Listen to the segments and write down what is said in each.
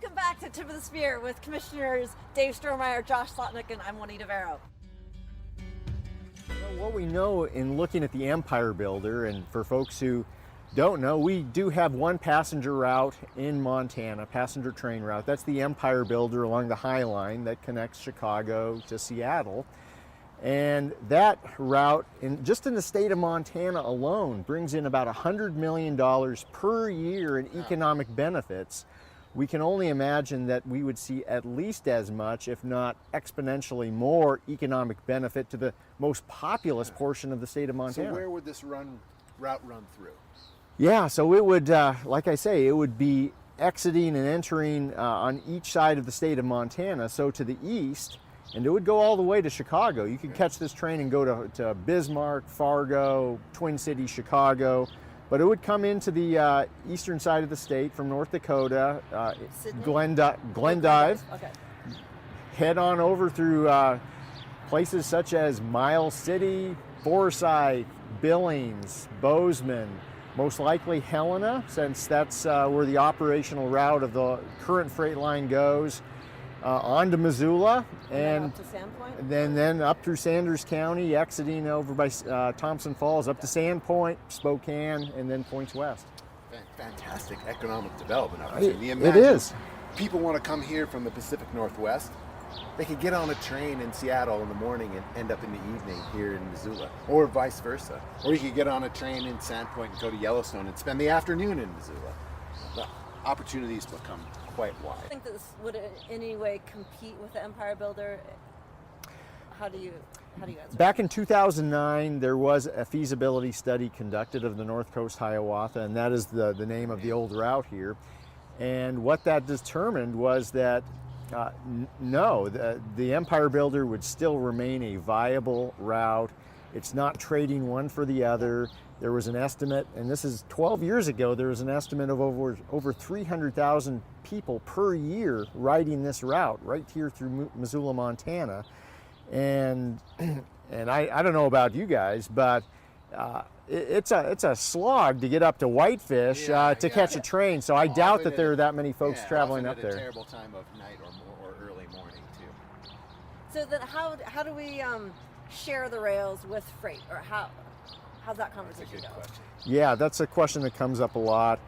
Welcome back to Tip of the Spear with Commissioners Dave Strohmeyer, Josh Slotnick, and I'm Juanita Vero. Well, what we know in looking at the Empire Builder, and for folks who don't know, we do have one passenger route in Montana, passenger train route. That's the Empire Builder along the High Line that connects Chicago to Seattle. And that route, just in the state of Montana alone, brings in about $100 million per year in economic benefits. We can only imagine that we would see at least as much, if not exponentially more, economic benefit to the most populous portion of the state of Montana. So where would this route run through? Yeah, so it would, like I say, it would be exiting and entering on each side of the state of Montana. So to the east, and it would go all the way to Chicago. You could catch this train and go to Bismarck, Fargo, Twin Cities, Chicago. But it would come into the eastern side of the state from North Dakota, Glendive, Okay. head on over through places such as Miles City, Forsyth, Billings, Bozeman, most likely Helena, since that's where the operational route of the current freight line goes, on to Missoula, And up to Sandpoint? then up through Sanders County, exiting over by Thompson Falls, up to Sandpoint, Spokane, and then points west. Fantastic economic development opportunity. It is. People want to come here from the Pacific Northwest. They could get on a train in Seattle in the morning and end up in the evening here in Missoula, or vice versa. Or you could get on a train in Sandpoint and go to Yellowstone and spend the afternoon in Missoula. The opportunities become quite wide. I think this would in any way compete with the Empire Builder. How do you answer? Back in 2009, there was a feasibility study conducted of the North Coast Hiawatha, and that is the name of the old route here. And what that determined was that no, the Empire Builder would still remain a viable route. It's not trading one for the other. There was an estimate, and this is 12 years ago, there was an estimate of over 300,000 people per year riding this route right here through Missoula, Montana. And I don't know about you guys, but it's a slog to get up to Whitefish to catch a train. So I doubt that there are that many folks traveling up there. At a terrible time of night or early morning too. So then how do we share the rails with freight, or how's that conversation That's a good go? question. Yeah, that's a question that comes up a lot.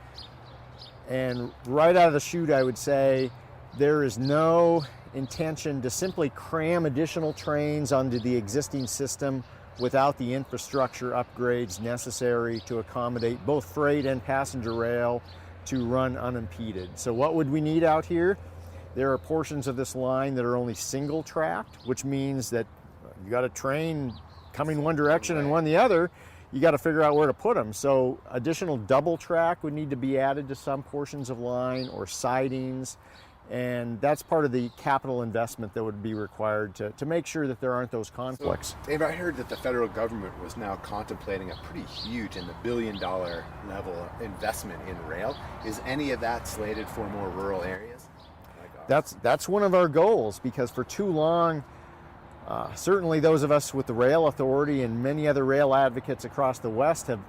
And right out of the chute, I would say there is no intention to simply cram additional trains onto the existing system without the infrastructure upgrades necessary to accommodate both freight and passenger rail to run unimpeded. So what would we need out here? There are portions of this line that are only single tracked, which means that you got a train coming one direction and one the other. You got to figure out where to put them. So additional double track would need to be added to some portions of line, or sidings. And that's part of the capital investment that would be required to make sure that there aren't those conflicts. So, Dave, I heard that the federal government was now contemplating a pretty huge, in the billion-dollar level, investment in rail. Is any of that slated for more rural areas? That's one of our goals, because for too long, certainly those of us with the Rail Authority and many other rail advocates across the West have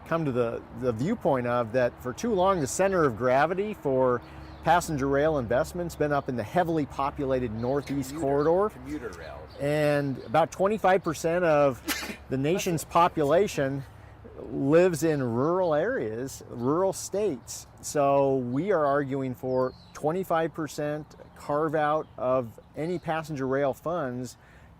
come to the viewpoint of that for too long the center of gravity for passenger rail investment's been up in the heavily populated Northeast corridor. Commuter rail. And about 25% of the nation's population lives in rural areas, rural states. So we are arguing for 25% carve out of any passenger rail funds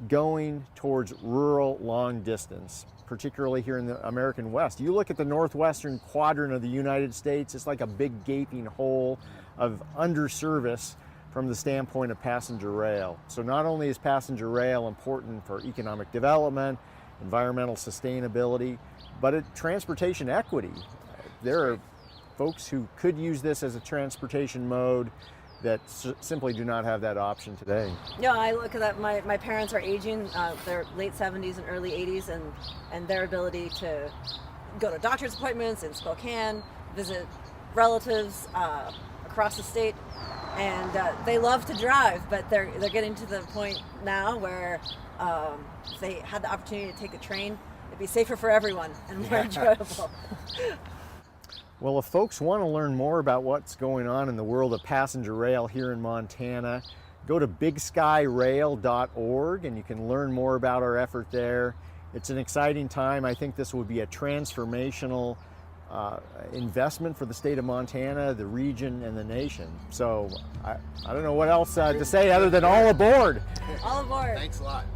going towards rural long distance, particularly here in the American West. You look at the northwestern quadrant of the United States, it's like a big gaping hole of underservice from the standpoint of passenger rail. So not only is passenger rail important for economic development, environmental sustainability, but transportation equity. There are folks who could use this as a transportation mode that simply do not have that option today. No, I look at that. My parents are aging. They're late 70s and early 80s, and their ability to go to doctor's appointments in Spokane, visit relatives across the state, and they love to drive, but they're getting to the point now where if they had the opportunity to take a train, it'd be safer for everyone and more enjoyable. Well, if folks want to learn more about what's going on in the world of passenger rail here in Montana, go to bigskyrail.org and you can learn more about our effort there. It's an exciting time. I think this would be a transformational investment for the state of Montana, the region, and the nation. So I don't know what else to say other than all aboard. All aboard. Thanks a lot.